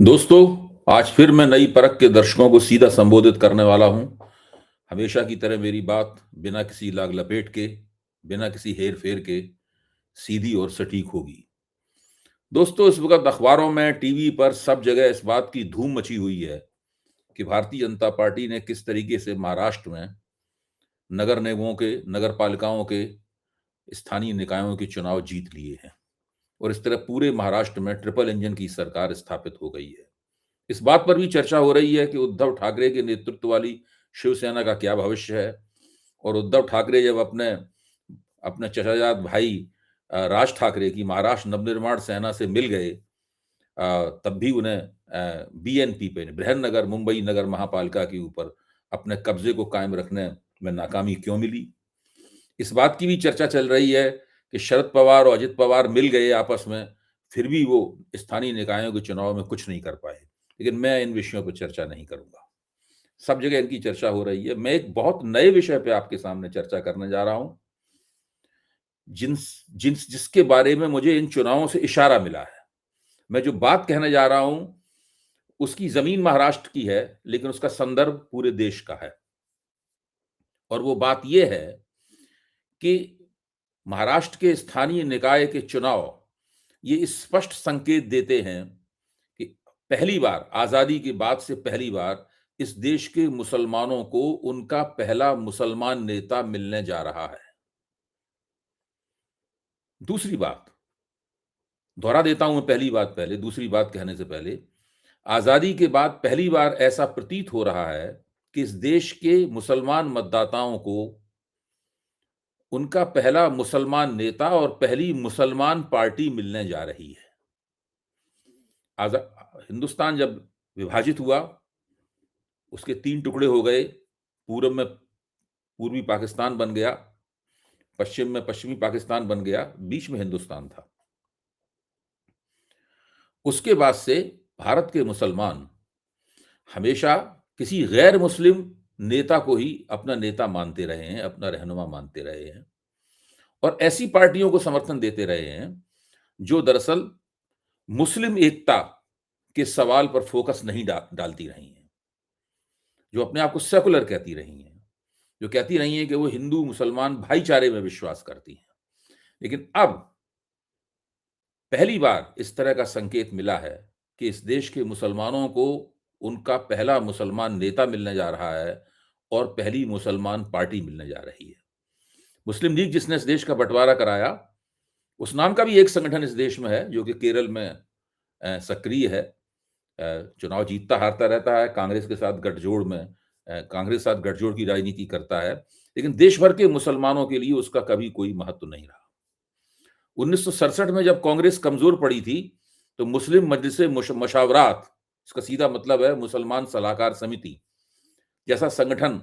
दोस्तों, आज फिर मैं नई परख के दर्शकों को सीधा संबोधित करने वाला हूं। हमेशा की तरह मेरी बात बिना किसी लाग लपेट के, बिना किसी हेर फेर के सीधी और सटीक होगी। दोस्तों, इस वक्त अखबारों में, टीवी पर सब जगह इस बात की धूम मची हुई है कि भारतीय जनता पार्टी ने किस तरीके से महाराष्ट्र में नगर निगमों के, नगर पालिकाओं के, स्थानीय निकायों के चुनाव जीत लिए हैं और इस तरह पूरे महाराष्ट्र में ट्रिपल इंजन की सरकार स्थापित हो गई है। इस बात पर भी चर्चा हो रही है कि उद्धव ठाकरे के नेतृत्व वाली शिवसेना का क्या भविष्य है और उद्धव ठाकरे जब अपने अपने चचाजाद भाई राज ठाकरे की महाराष्ट्र नवनिर्माण सेना से मिल गए, तब भी उन्हें बीएनपी पे, बृहन्नगर मुंबई नगर महापालिका के ऊपर अपने कब्जे को कायम रखने में नाकामी क्यों मिली। इस बात की भी चर्चा चल रही है कि शरद पवार और अजित पवार मिल गए आपस में, फिर भी वो स्थानीय निकायों के चुनाव में कुछ नहीं कर पाए। लेकिन मैं इन विषयों पर चर्चा नहीं करूंगा। सब जगह इनकी चर्चा हो रही है। मैं एक बहुत नए विषय पे आपके सामने चर्चा करने जा रहा हूं, जिसके बारे में मुझे इन चुनावों से इशारा मिला है। मैं जो बात कहने जा रहा हूं, उसकी जमीन महाराष्ट्र की है, लेकिन उसका संदर्भ पूरे देश का है। और वो बात यह है कि महाराष्ट्र के स्थानीय निकाय के चुनाव ये स्पष्ट संकेत देते हैं कि पहली बार, आजादी के बाद से पहली बार, इस देश के मुसलमानों को उनका पहला मुसलमान नेता मिलने जा रहा है। दूसरी बात दोहरा देता हूं मैं, पहली बात पहले, दूसरी बात कहने से पहले, आजादी के बाद पहली बार ऐसा प्रतीत हो रहा है कि इस देश के मुसलमान मतदाताओं को उनका पहला मुसलमान नेता और पहली मुसलमान पार्टी मिलने जा रही है। हिंदुस्तान जब विभाजित हुआ, उसके 3 टुकड़े हो गए। पूर्व में पूर्वी पाकिस्तान बन गया, पश्चिम में पश्चिमी पाकिस्तान बन गया, बीच में हिंदुस्तान था। उसके बाद से भारत के मुसलमान हमेशा किसी गैर मुस्लिम नेता को ही अपना नेता मानते रहे हैं, अपना रहनुमा मानते रहे हैं और ऐसी पार्टियों को समर्थन देते रहे हैं जो दरअसल मुस्लिम एकता के सवाल पर फोकस नहीं डालती रही हैं, जो अपने आप को सेकुलर कहती रही हैं, जो कहती रही हैं कि वो हिंदू मुसलमान भाईचारे में विश्वास करती हैं। लेकिन अब पहली बार इस तरह का संकेत मिला है कि इस देश के मुसलमानों को उनका पहला मुसलमान नेता मिलने जा रहा है और पहली मुसलमान पार्टी मिलने जा रही है। मुस्लिम लीग, जिसने इस देश का बंटवारा कराया, उस नाम का भी एक संगठन इस देश में है जो कि केरल में सक्रिय है। चुनाव जीतता हारता रहता है, कांग्रेस के साथ गठजोड़ में, कांग्रेस के साथ गठजोड़ की राजनीति करता है, लेकिन देश भर के मुसलमानों के लिए उसका कभी कोई महत्व नहीं रहा। 1967 में जब कांग्रेस कमजोर पड़ी थी, तो मुस्लिम मजलिस मशावरात, इसका सीधा मतलब है मुसलमान सलाहकार समिति, जैसा संगठन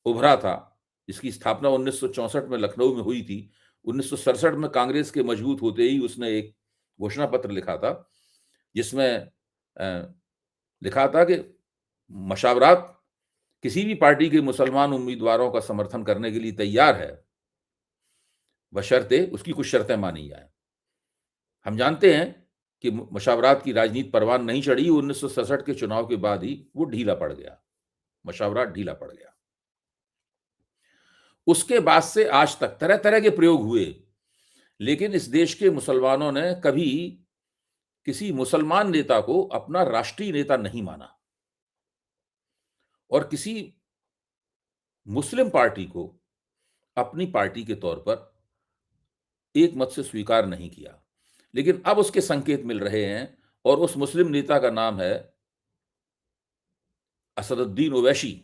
उभरा था, जिसकी स्थापना 1964 में लखनऊ में हुई थी। 1967 में कांग्रेस के मजबूत होते ही उसने एक घोषणा पत्र लिखा था, जिसमें लिखा था कि मशावरात किसी भी पार्टी के मुसलमान उम्मीदवारों का समर्थन करने के लिए तैयार है, बशर्ते उसकी कुछ शर्तें मानी जाए। हम जानते हैं कि मशावरात की राजनीति परवान नहीं चढ़ी। 1967 के चुनाव के बाद ही वो ढीला पड़ गया, मशावरात ढीला पड़ गया। उसके बाद से आज तक तरह तरह के प्रयोग हुए, लेकिन इस देश के मुसलमानों ने कभी किसी मुसलमान नेता को अपना राष्ट्रीय नेता नहीं माना और किसी मुस्लिम पार्टी को अपनी पार्टी के तौर पर एक मत से स्वीकार नहीं किया। लेकिन अब उसके संकेत मिल रहे हैं और उस मुस्लिम नेता का नाम है असदुद्दीन ओवैसी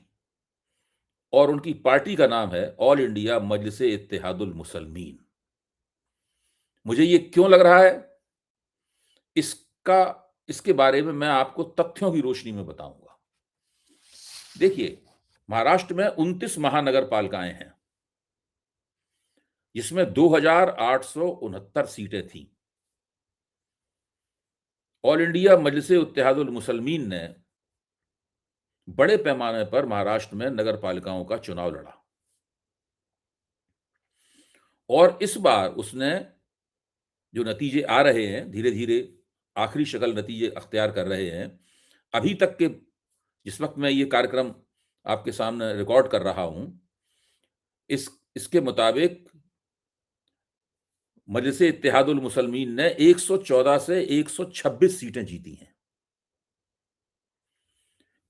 और उनकी पार्टी का नाम है ऑल इंडिया मजलिस इत्तेहादुल मुसलमीन। मुझे ये क्यों लग रहा है, इसका इसके बारे में मैं आपको तथ्यों की रोशनी में बताऊंगा। देखिए, महाराष्ट्र में 29 महानगर पालिकाएं हैं, जिसमें 2869 सीटें थीं। ऑल इंडिया मजलिस इत्तेहादुल मुसलमीन ने बड़े पैमाने पर महाराष्ट्र में नगर पालिकाओं का चुनाव लड़ा और इस बार उसने जो नतीजे आ रहे हैं, धीरे धीरे आखिरी शक्ल नतीजे अख्तियार कर रहे हैं। अभी तक के जिस वक़्त मैं ये कार्यक्रम आपके सामने रिकॉर्ड कर रहा हूँ, इसके मुताबिक मजलिस-ए-इत्तेहादुल मुसलमीन ने 114 से 126 सीटें जीती हैं।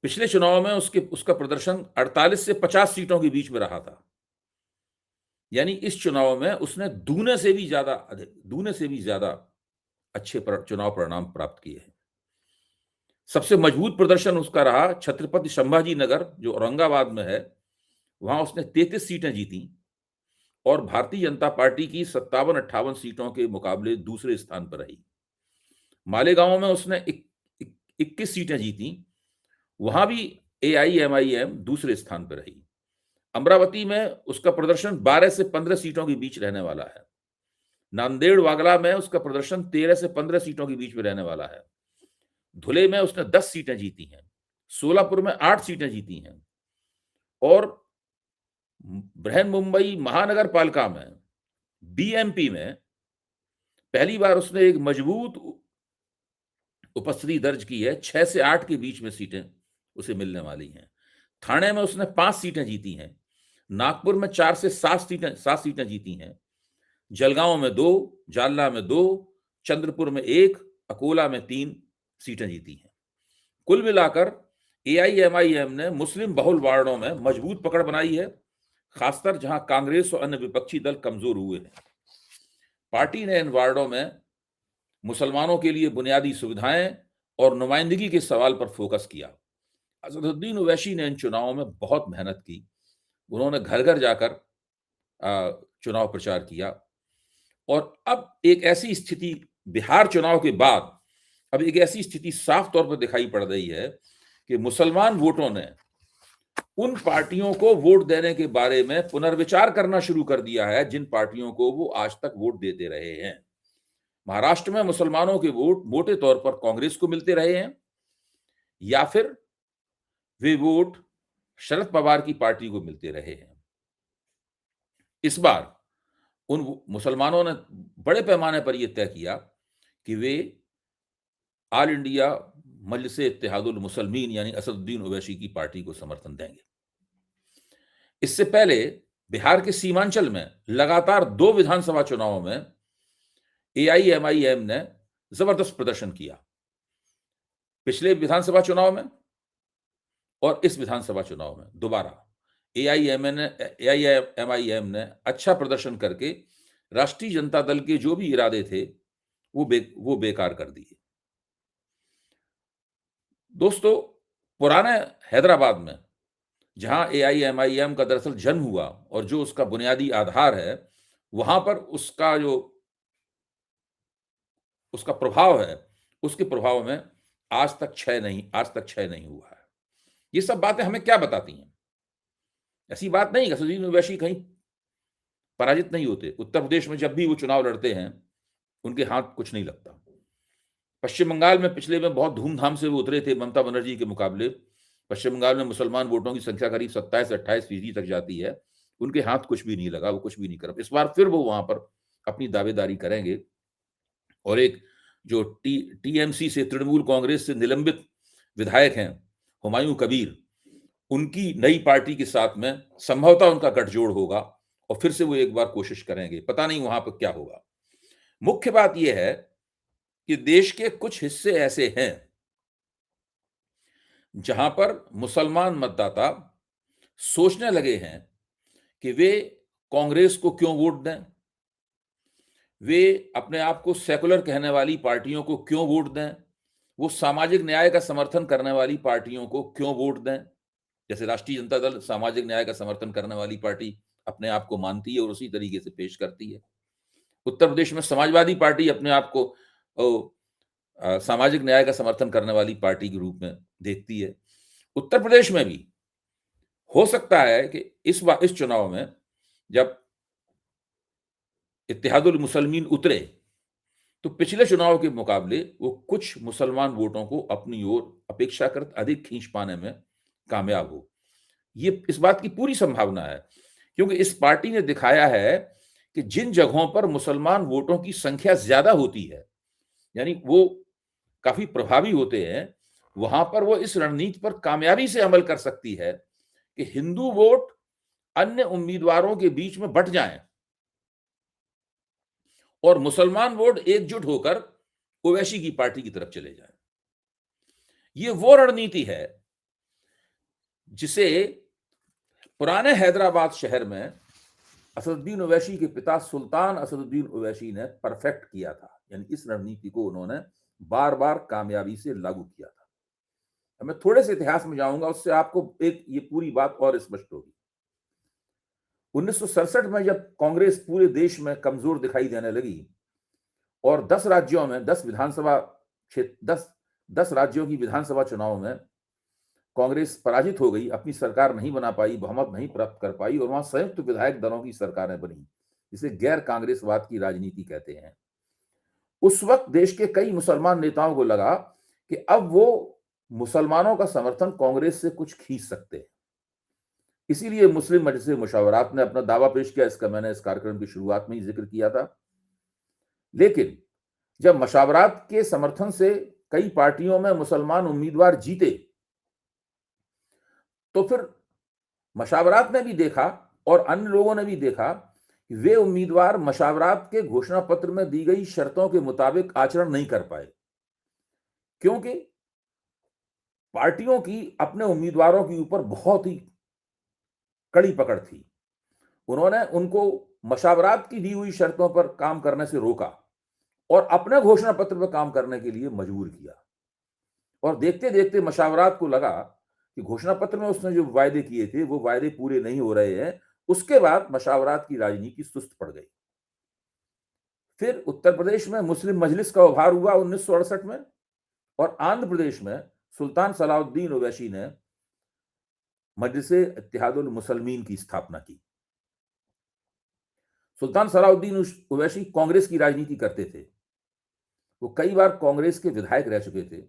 पिछले चुनाव में उसका प्रदर्शन 48 से 50 सीटों के बीच में रहा था। यानी इस चुनाव में उसने दूने से भी ज़्यादा अच्छे चुनाव परिणाम प्राप्त किए हैं। सबसे मजबूत प्रदर्शन उसका रहा छत्रपति संभाजी नगर, जो औरंगाबाद में है, वहां उसने 33 सीटें जीती और भारतीय जनता पार्टी की 57-58 सीटों के मुकाबले दूसरे स्थान पर रही। मालेगांव में उसने 21 सीटें जीती, वहां भी एआईएमआईएम दूसरे स्थान पर रही। अमरावती में उसका प्रदर्शन 12 से 15 सीटों के बीच रहने वाला है। नांदेड़ वागला में उसका प्रदर्शन 13 से 15 सीटों के बीच में रहने वाला है। धुले में उसने 10 सीटें जीती हैं, सोलापुर में 8 सीटें जीती हैं और बृहन मुंबई महानगर पालिका में बीएमपी में पहली बार उसने एक मजबूत उपस्थिति दर्ज की है। 6 से 8 के बीच में सीटें उसे मिलने वाली हैं। ठाणे में उसने 5 सीटें जीती हैं। नागपुर में 4 से 7 सीटें जीती हैं। जलगांव में 2, जालना में 2, चंद्रपुर में 1, अकोला में 3 सीटें जीती हैं। कुल मिलाकर एआईएमआईएम ने मुस्लिम बहुल वार्डों में मजबूत पकड़ बनाई है, खासकर जहां कांग्रेस और अन्य विपक्षी दल कमजोर हुए हैं। पार्टी ने इन वार्डों में मुसलमानों के लिए बुनियादी सुविधाएं और नुमाइंदगी के सवाल पर फोकस किया। असदुद्दीन ओवैसी ने इन चुनावों में बहुत मेहनत की। उन्होंने घर घर जाकर चुनाव प्रचार किया और अब एक ऐसी स्थिति बिहार चुनाव के बाद अब एक ऐसी स्थिति साफ तौर पर दिखाई पड़ रही है कि मुसलमान वोटों ने उन पार्टियों को वोट देने के बारे में पुनर्विचार करना शुरू कर दिया है जिन पार्टियों को वो आज तक वोट देते रहे हैं। महाराष्ट्र में मुसलमानों के वोट मोटे तौर पर कांग्रेस को मिलते रहे हैं या फिर वे वोट शरद पवार की पार्टी को मिलते रहे हैं। इस बार उन मुसलमानों ने बड़े पैमाने पर यह तय किया कि वे ऑल इंडिया मजलिस-ए-इत्तेहादुल मुसलमीन यानी असदुद्दीन ओवैसी की पार्टी को समर्थन देंगे। इससे पहले बिहार के सीमांचल में लगातार 2 विधानसभा चुनावों में एआईएमआईएम ने जबरदस्त प्रदर्शन किया। पिछले विधानसभा चुनाव में और इस विधानसभा चुनाव में दोबारा एआईएमआईएम ने अच्छा प्रदर्शन करके राष्ट्रीय जनता दल के जो भी इरादे थे वो बेकार कर दिए। दोस्तों, पुराने हैदराबाद में जहां एआईएमआईएम का दरअसल जन्म हुआ और जो उसका बुनियादी आधार है, वहां पर उसका प्रभाव है, उसके प्रभाव में आज तक क्षय नहीं हुआ है। ये सब बातें हमें क्या बताती हैं? ऐसी बात नहीं, असदुद्दीन ओवैसी कहीं पराजित नहीं होते। उत्तर प्रदेश में जब भी वो चुनाव लड़ते हैं, उनके हाथ कुछ नहीं लगता। पश्चिम बंगाल में पिछले में बहुत धूमधाम से वो उतरे थे ममता बनर्जी के मुकाबले। पश्चिम बंगाल में मुसलमान वोटों की संख्या करीब 27 से 28% तक जाती है। उनके हाथ कुछ भी नहीं लगा, वो कुछ भी नहीं कर। इस बार फिर वो वहां पर अपनी दावेदारी करेंगे और एक जो टीएमसी से, तृणमूल कांग्रेस से निलंबित विधायक हैं हुमायूं कबीर, उनकी नई पार्टी के साथ में संभवतः उनका गठजोड़ होगा और फिर से वो एक बार कोशिश करेंगे। पता नहीं वहां पर क्या होगा। मुख्य बात यह है कि देश के कुछ हिस्से ऐसे हैं जहां पर मुसलमान मतदाता सोचने लगे हैं कि वे कांग्रेस को क्यों वोट दें, वे अपने आप को सेकुलर कहने वाली पार्टियों को क्यों वोट दें, वो सामाजिक न्याय का समर्थन करने वाली पार्टियों को क्यों वोट दें। जैसे राष्ट्रीय जनता दल सामाजिक न्याय का समर्थन करने वाली पार्टी अपने आप को मानती है और उसी तरीके से पेश करती है। उत्तर प्रदेश में समाजवादी पार्टी अपने आप को सामाजिक न्याय का समर्थन करने वाली पार्टी के रूप में देखती है। उत्तर प्रदेश में भी हो सकता है कि इस चुनाव में जब इत्तेहादुल मुसलमीन उतरे तो पिछले चुनाव के मुकाबले वो कुछ मुसलमान वोटों को अपनी ओर अपेक्षाकृत अधिक खींच पाने में कामयाब हो। ये इस बात की पूरी संभावना है, क्योंकि इस पार्टी ने दिखाया है कि जिन जगहों पर मुसलमान वोटों की संख्या ज्यादा होती है, यानी वो काफी प्रभावी होते हैं, वहां पर वो इस रणनीति पर कामयाबी से अमल कर सकती है कि हिंदू वोट अन्य उम्मीदवारों के बीच में बंट जाएं और मुसलमान वोट एकजुट होकर ओवैसी की पार्टी की तरफ चले जाएं। ये वो रणनीति है जिसे पुराने हैदराबाद शहर में असदुद्दीन ओवैसी के पिता सुल्तान असदुद्दीन ओवैसी ने परफेक्ट किया था। यानी इस रणनीति को उन्होंने बार बार कामयाबी से लागू किया था। अब मैं थोड़े से इतिहास में जाऊंगा, उससे आपको एक ये पूरी बात और स्पष्ट होगी। 1967 में जब कांग्रेस पूरे देश में कमजोर दिखाई देने लगी और 10 राज्यों में 10 विधानसभा क्षेत्र 10 राज्यों की विधानसभा चुनाव में कांग्रेस पराजित हो गई, अपनी सरकार नहीं बना पाई, बहुमत नहीं प्राप्त कर पाई और वहां संयुक्त विधायक दलों की सरकारें बनी, जिसे गैर कांग्रेसवाद की राजनीति कहते हैं। उस वक्त देश के कई मुसलमान नेताओं को लगा कि अब वो मुसलमानों का समर्थन कांग्रेस से कुछ खींच सकते हैं। इसीलिए मुस्लिम मजलिस मुशावरात ने अपना दावा पेश किया। इसका मैंने इस कार्यक्रम की शुरुआत में ही जिक्र किया था। लेकिन जब मशावरात के समर्थन से कई पार्टियों में मुसलमान उम्मीदवार जीते, तो फिर मशावरात ने भी देखा और अन्य लोगों ने भी देखा कि वे उम्मीदवार मशावरात के घोषणा पत्र में दी गई शर्तों के मुताबिक आचरण नहीं कर पाए, क्योंकि पार्टियों की अपने उम्मीदवारों के ऊपर बहुत ही कड़ी पकड़ थी। उन्होंने उनको मशावरात की दी हुई शर्तों पर काम करने से रोका और अपने घोषणा पत्र पर काम करने के लिए मजबूर किया। और देखते देखते मशावरात को लगा कि घोषणा पत्र में उसने जो वायदे किए थे वो वायदे पूरे नहीं हो रहे हैं। उसके बाद मशावरात की राजनीति सुस्त पड़ गई। फिर उत्तर प्रदेश में मुस्लिम मजलिस का उभार हुआ 1968 में और आंध्र प्रदेश में सुल्तान सलाउद्दीन ओवैसी ने मजलिसे इत्तेहादुल मुसलमीन की स्थापना की। सुल्तान सलाउद्दीन ओवैसी कांग्रेस की राजनीति करते थे। वो कई बार कांग्रेस के विधायक रह चुके थे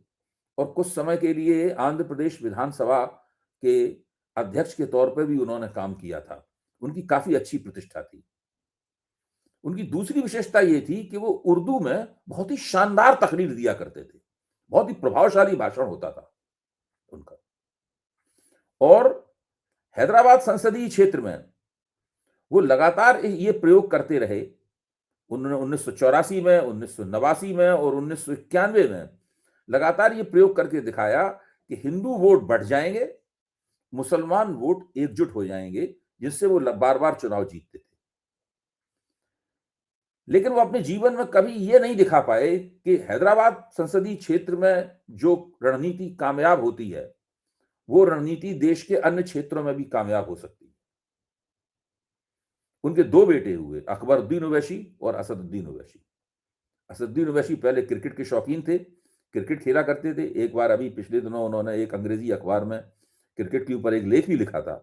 और कुछ समय के लिए आंध्र प्रदेश विधानसभा के अध्यक्ष के तौर पर भी उन्होंने काम किया था। उनकी काफी अच्छी प्रतिष्ठा थी। उनकी दूसरी विशेषता यह थी कि वो उर्दू में बहुत ही शानदार तकरीर दिया करते थे। बहुत ही प्रभावशाली भाषण होता था उनका। और हैदराबाद संसदीय क्षेत्र में वो लगातार ये प्रयोग करते रहे। उन्होंने 1984 में, 1989 में और 1991 में लगातार ये प्रयोग करके दिखाया कि हिंदू वोट बढ़ जाएंगे, मुसलमान वोट एकजुट हो जाएंगे, जिससे वो बार बार चुनाव जीतते थे। लेकिन वो अपने जीवन में कभी ये नहीं दिखा पाए कि हैदराबाद संसदीय क्षेत्र में जो रणनीति कामयाब होती है वो रणनीति देश के अन्य क्षेत्रों में भी कामयाब हो सकती है। उनके दो बेटे हुए, अकबरुद्दीन ओवैसी और असदुद्दीन ओवैसी। असदुद्दीन ओवैसी पहले क्रिकेट के शौकीन थे, क्रिकेट खेला करते थे। एक बार अभी पिछले दिनों उन्होंने एक अंग्रेजी अखबार में क्रिकेट के ऊपर एक लेख भी लिखा था।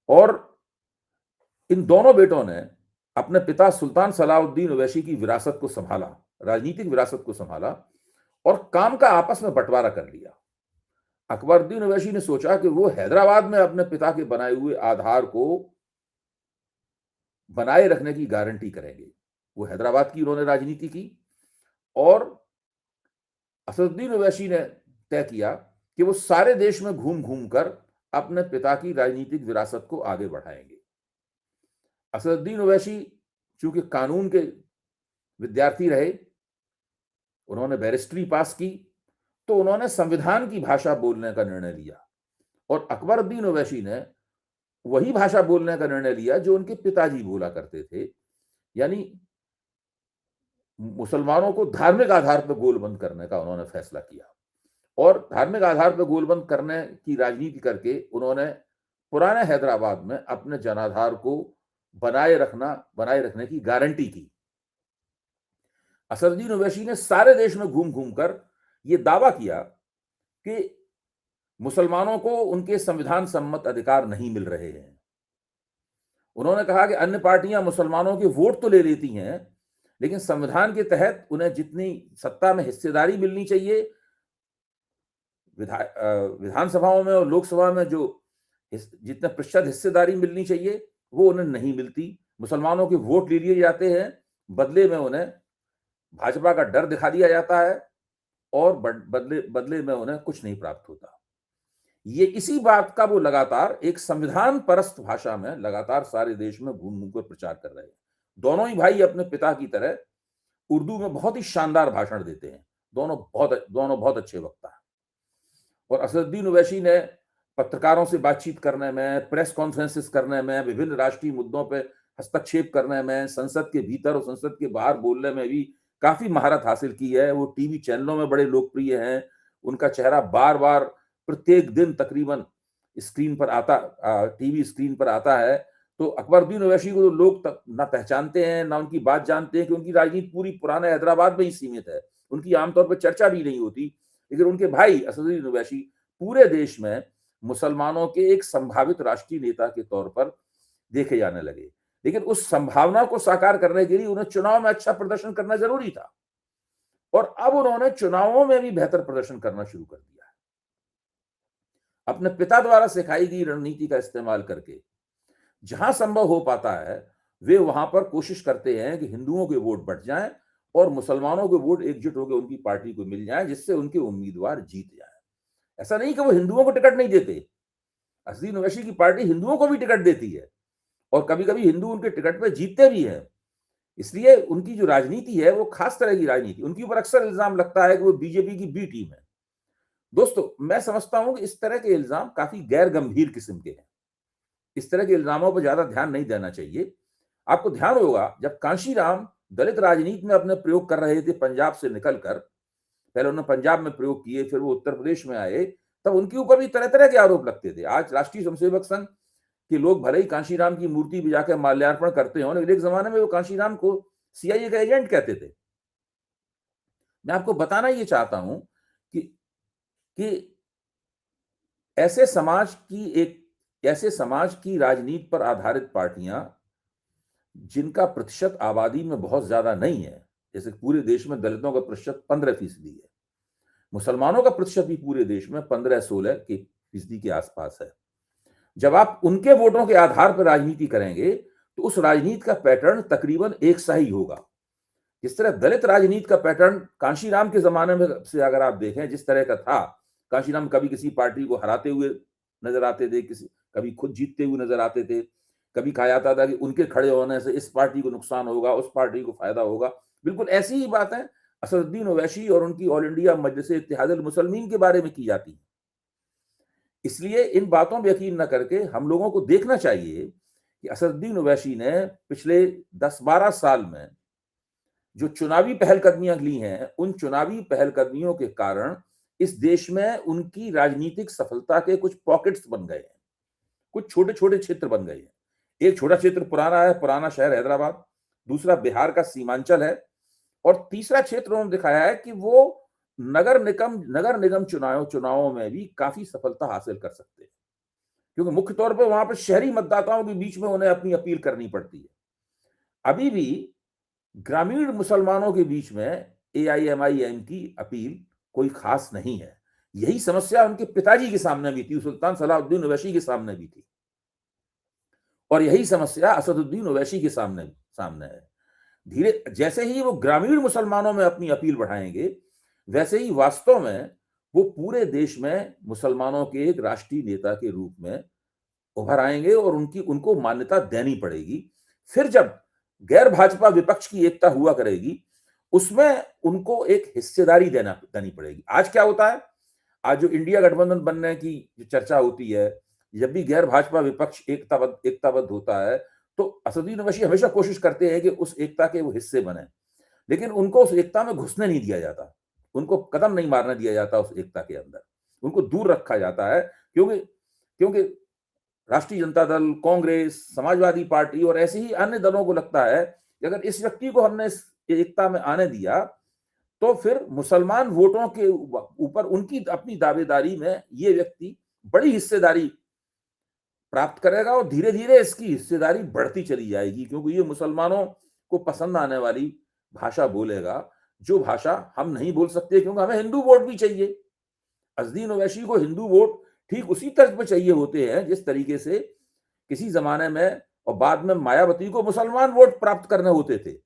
और इन दोनों बेटों ने अपने पिता सुल्तान सलाउद्दीन ओवैसी की विरासत को संभाला, राजनीतिक विरासत को संभाला और काम का आपस में बंटवारा कर लिया। अकबरुद्दीन ओवैसी ने सोचा कि वो हैदराबाद में अपने पिता के बनाए हुए आधार को बनाए रखने की गारंटी करेंगे। वो हैदराबाद की उन्होंने राजनीति की और असदुद्दीन ओवैसी ने तय किया कि वो सारे देश में घूम घूम कर अपने पिता की राजनीतिक विरासत को आगे बढ़ाएंगे। असदुद्दीन ओवैसी चूंकि कानून के विद्यार्थी रहे, उन्होंने बैरिस्ट्री पास की, तो उन्होंने संविधान की भाषा बोलने का निर्णय लिया और अकबरुद्दीन ओवैसी ने वही भाषा बोलने का निर्णय लिया जो उनके पिताजी बोला करते थे। यानी मुसलमानों को धार्मिक आधार पर गोलबंद करने का उन्होंने फैसला किया और धार्मिक आधार पर गोलबंद करने की राजनीति करके उन्होंने पुराने हैदराबाद में अपने जनाधार को बनाए रखने की गारंटी की। असदुद्दीन ओवैसी ने सारे देश में घूम घूम कर यह दावा किया कि मुसलमानों को उनके संविधान सम्मत अधिकार नहीं मिल रहे हैं। उन्होंने कहा कि अन्य पार्टियां मुसलमानों के वोट तो ले लेती हैं, लेकिन संविधान के तहत उन्हें जितनी सत्ता में हिस्सेदारी मिलनी चाहिए, विधानसभाओं में और लोकसभा में जो जितना प्रतिशत हिस्सेदारी मिलनी चाहिए वो उन्हें नहीं मिलती। मुसलमानों के वोट ले लिए जाते हैं, बदले में उन्हें भाजपा का डर दिखा दिया जाता है और बदले बदले में उन्हें कुछ नहीं प्राप्त होता। ये इसी बात का वो लगातार एक संविधान परस्त भाषा में लगातार सारे देश में घूम घूम कर प्रचार कर रहे हैं। दोनों ही भाई अपने पिता की तरह उर्दू में बहुत ही शानदार भाषण देते हैं। दोनों बहुत अच्छे वक्ता हैं। और असदुद्दीन ओवैसी ने पत्रकारों से बातचीत करने में, प्रेस कॉन्फ्रेंसेस करने में, विभिन्न राष्ट्रीय मुद्दों पे हस्तक्षेप करने में, संसद के भीतर और संसद के बाहर बोलने में भी काफी महारत हासिल की है। वो टीवी चैनलों में बड़े लोकप्रिय हैं। उनका चेहरा बार-बार प्रत्येक दिन तकरीबन स्क्रीन पर आता टीवी स्क्रीन पर आता है। तो अकबरुद्दीन ओवैसी को तो लोग तक ना पहचानते हैं, ना उनकी बात जानते हैं कि उनकी राजनीति पूरी पुराने हैदराबाद में ही सीमित है। उनकी आमतौर पर चर्चा भी नहीं होती। लेकिन उनके भाई असदुद्दीन ओवैसी पूरे देश में मुसलमानों के एक संभावित राष्ट्रीय नेता के तौर पर देखे जाने लगे। लेकिन उस संभावना को साकार करने के लिए उन्हें चुनाव में अच्छा प्रदर्शन करना जरूरी था और अब उन्होंने चुनावों में भी बेहतर प्रदर्शन करना शुरू कर दिया है। अपने पिता द्वारा सिखाई गई रणनीति का इस्तेमाल करके जहां संभव हो पाता है वे वहां पर कोशिश करते हैं कि हिंदुओं के वोट बढ़ जाएं और मुसलमानों के वोट एकजुट होकर उनकी पार्टी को मिल जाएं, जिससे उनके उम्मीदवार जीत जाएं। ऐसा नहीं कि वो हिंदुओं को टिकट नहीं देते। असदुद्दीन ओवैसी की पार्टी हिंदुओं को भी टिकट देती है और कभी कभी हिंदू उनके टिकट पे जीतते भी हैं। इसलिए उनकी जो राजनीति है वो खास तरह की राजनीति। उनके ऊपर अक्सर इल्जाम लगता है कि वो बीजेपी की बी टीम है। दोस्तों, मैं समझता हूं कि इस तरह के इल्जाम काफी गैर गंभीर किस्म के हैं। इस तरह के इल्जामों पर ज्यादा ध्यान नहीं देना चाहिए। आपको ध्यान होगा जब कांशीराम दलित राजनीति में अपने प्रयोग कर रहे थे पंजाब से निकलकर, पहले उन्होंने पंजाब में प्रयोग किए, फिर वो उत्तर प्रदेश में आए, तब उनके ऊपर भी तरह तरह के आरोप लगते थे। आज राष्ट्रीय स्वयंसेवक संघ के लोग भले ही कांशीराम की मूर्ति भी जाकर माल्यार्पण करते हो, लेकिन एक जमाने में वो कांशीराम को सीआईए का एजेंट कहते थे। मैं आपको बताना ये चाहता हूं कि ऐसे समाज की राजनीति पर आधारित पार्टियां जिनका प्रतिशत आबादी में बहुत ज्यादा नहीं है, जैसे पूरे देश में दलितों का प्रतिशत 15% है, मुसलमानों का प्रतिशत भी पूरे देश में 15-16% के आसपास है। जब आप उनके वोटों के आधार पर राजनीति करेंगे तो उस राजनीति का पैटर्न तकरीबन एक सा ही होगा। जिस तरह दलित राजनीति का पैटर्न कांशीराम के जमाने में से अगर आप देखें जिस तरह का था, कांशीराम कभी किसी पार्टी को हराते हुए नजर आते थे, कभी खुद जीतते हुए नजर आते थे, कभी कहा जाता था कि उनके खड़े होने से इस पार्टी को नुकसान होगा, उस पार्टी को फायदा होगा। बिल्कुल ऐसी ही बात है असदुद्दीन ओवैसी और उनकी ऑल इंडिया मजलिस इत्तेहादुल मुसलमीन के बारे में की जाती है। इसलिए इन बातों पर यकीन न करके हम लोगों को देखना चाहिए कि असदुद्दीन ओवैसी ने पिछले 10-12 साल में जो चुनावी पहलकदमियां ली हैं, उन चुनावी पहलकदमियों के कारण इस देश में उनकी राजनीतिक सफलता के कुछ पॉकेट्स बन गए हैं, कुछ छोटे छोटे क्षेत्र बन गए हैं। एक छोटा क्षेत्र पुराना है, पुराना शहर हैदराबाद, दूसरा बिहार का सीमांचल है और तीसरा क्षेत्र उन्होंने दिखाया है कि वो नगर निगम चुनावों में भी काफी सफलता हासिल कर सकते हैं, क्योंकि मुख्य तौर पर वहां पर शहरी मतदाताओं के बीच में उन्हें अपनी अपील करनी पड़ती है। अभी भी ग्रामीण मुसलमानों के बीच में एआईएमआईएम की अपील कोई खास नहीं है। यही समस्या उनके पिताजी के सामने भी थी, सुल्तान सलाहुद्दीन ओवैसी के सामने भी थी और यही समस्या असदुद्दीन ओवैसी के सामने है। जैसे ही वो ग्रामीण मुसलमानों में अपनी अपील बढ़ाएंगे, वैसे ही वास्तव में वो पूरे देश में मुसलमानों के एक राष्ट्रीय नेता के रूप में उभर आएंगे और उनको मान्यता देनी पड़ेगी। फिर जब गैर भाजपा विपक्ष की एकता हुआ करेगी, उसमें उनको एक हिस्सेदारी देनी पड़ेगी। आज क्या होता है, आज जो इंडिया गठबंधन बनने की जो चर्चा होती है, जब भी गैर भाजपा विपक्ष एकताबद्ध होता है तो असदुद्दीन ओवैसी हमेशा कोशिश करते हैं कि उस एकता के वो हिस्से बने, लेकिन उनको उस एकता में घुसने नहीं दिया जाता, उनको कदम नहीं मारने दिया जाता उस एकता के अंदर, उनको दूर रखा जाता है। क्योंकि राष्ट्रीय जनता दल, कांग्रेस, समाजवादी पार्टी और ऐसे ही अन्य दलों को लगता है कि अगर इस व्यक्ति को हमने इस एकता में आने दिया तो फिर मुसलमान वोटों के ऊपर उनकी अपनी दावेदारी में ये व्यक्ति बड़ी हिस्सेदारी प्राप्त करेगा और धीरे धीरे इसकी हिस्सेदारी बढ़ती चली जाएगी, क्योंकि ये मुसलमानों को पसंद आने वाली भाषा बोलेगा, जो भाषा हम नहीं बोल सकते, क्योंकि हमें हिंदू वोट भी चाहिए। असदुद्दीन ओवैसी को हिंदू वोट ठीक उसी तर्ज पर चाहिए होते हैं जिस तरीके से किसी जमाने में और बाद में मायावती को मुसलमान वोट प्राप्त करने होते थे।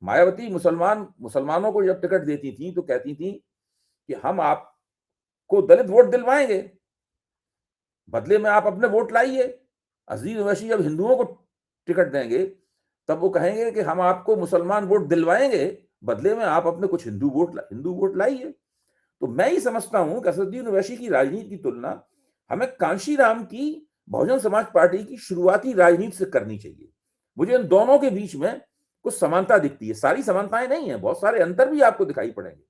मायावती मुसलमानों को जब टिकट देती थी तो कहती थी कि हम आपको दलित वोट दिलवाएंगे, बदले में आप अपने वोट लाइए। अजीज ओवैसी जब हिंदुओं को टिकट देंगे तब वो कहेंगे कि हम आपको मुसलमान वोट दिलवाएंगे, बदले में आप अपने कुछ हिंदू वोट लाइए। तो मैं ही समझता हूं कि असदुद्दीन ओवैसी की राजनीति की तुलना हमें कांशीराम की बहुजन समाज पार्टी की शुरुआती राजनीति से करनी चाहिए। मुझे इन दोनों के बीच में कुछ समानता दिखती है, सारी समानताएं नहीं है, बहुत सारे अंतर भी आपको दिखाई पड़ेंगे।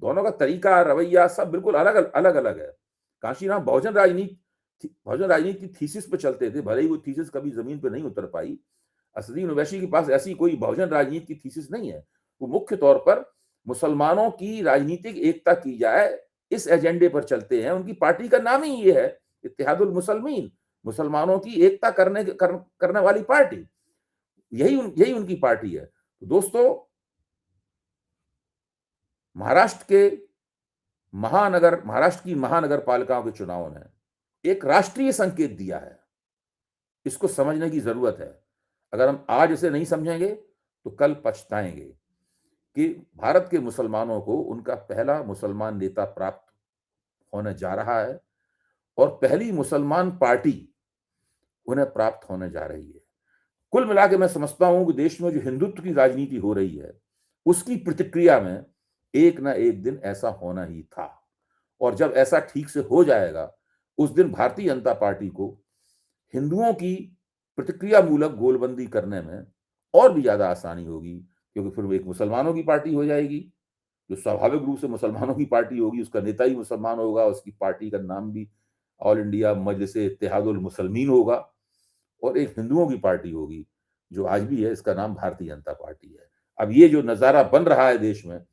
दोनों का तरीका, रवैया सब बिल्कुल अलग अलग अलग है। कांशीराम बहुजन राजनीति की थीसिस पे चलते थे, भले ही वो थीसिस कभी जमीन पे नहीं उतर पाई। असदुद्दीन ओवैसी के पास ऐसी कोई बहुजन राजनीति की थीसिस नहीं है। वो मुख्य तौर पर मुसलमानों की राजनीतिक एकता की जाए, इस एजेंडे पर चलते हैं। उनकी पार्टी का नाम ही ये है, इत्तेहादुल मुसलमीन, मुसलमानों की एकता करने वाली पार्टी। यही उनकी पार्टी है। तो दोस्तों, महाराष्ट्र की महानगर पालिकाओं के चुनावों ने एक राष्ट्रीय संकेत दिया है। इसको समझने की जरूरत है। अगर हम आज इसे नहीं समझेंगे तो कल पछताएंगे कि भारत के मुसलमानों को उनका पहला मुसलमान नेता प्राप्त होने जा रहा है और पहली मुसलमान पार्टी उन्हें प्राप्त होने जा रही है। कुल मिला के मैं समझता हूं कि देश में जो हिंदुत्व की राजनीति हो रही है, उसकी प्रतिक्रिया में एक ना एक दिन ऐसा होना ही था। और जब ऐसा ठीक से हो जाएगा, उस दिन भारतीय जनता पार्टी को हिंदुओं की प्रतिक्रिया मूलक गोलबंदी करने में और भी ज्यादा आसानी होगी, क्योंकि फिर वो एक मुसलमानों की पार्टी हो जाएगी, जो स्वाभाविक रूप से मुसलमानों की पार्टी होगी। उसका नेता ही मुसलमान होगा, उसकी पार्टी का नाम भी ऑल इंडिया मजलिस इत्तेहादुल मुसलमीन होगा। और एक हिंदुओं की पार्टी होगी, जो आज भी है, इसका नाम भारतीय जनता पार्टी है। अब ये जो नजारा बन रहा है देश में,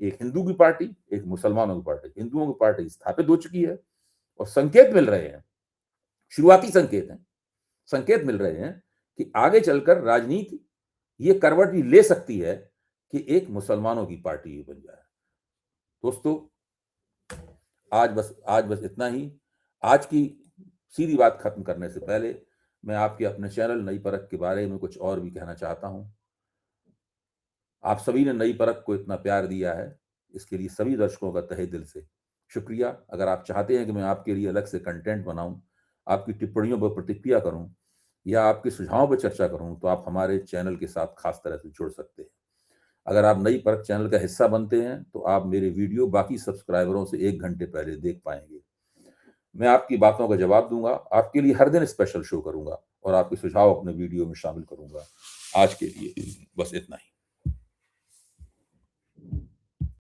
एक हिंदू की पार्टी, एक मुसलमानों की पार्टी, हिंदुओं की पार्टी स्थापित हो चुकी है और संकेत मिल रहे हैं, शुरुआती संकेत मिल रहे हैं कि आगे चलकर राजनीति ये करवट भी ले सकती है कि एक मुसलमानों की पार्टी ही बन जाए। दोस्तों, आज बस इतना ही। आज की सीधी बात खत्म करने से पहले मैं आपके अपने चैनल नई परख के बारे में कुछ और भी कहना चाहता हूं। आप सभी ने नई परख को इतना प्यार दिया है, इसके लिए सभी दर्शकों का तहे दिल से शुक्रिया। अगर आप चाहते हैं कि मैं आपके लिए अलग से कंटेंट बनाऊं, आपकी टिप्पणियों पर प्रतिक्रिया करूं या आपके सुझावों पर चर्चा करूं, तो आप हमारे चैनल के साथ खास तरह से जुड़ सकते हैं। अगर आप नई परख चैनल का हिस्सा बनते हैं तो आप मेरे वीडियो बाकी सब्सक्राइबरों से 1 घंटे पहले देख पाएंगे। मैं आपकी बातों का जवाब दूंगा, आपके लिए हर दिन स्पेशल शो करूंगा और आपके सुझाव अपने वीडियो में शामिल करूंगा। आज के लिए बस इतना ही।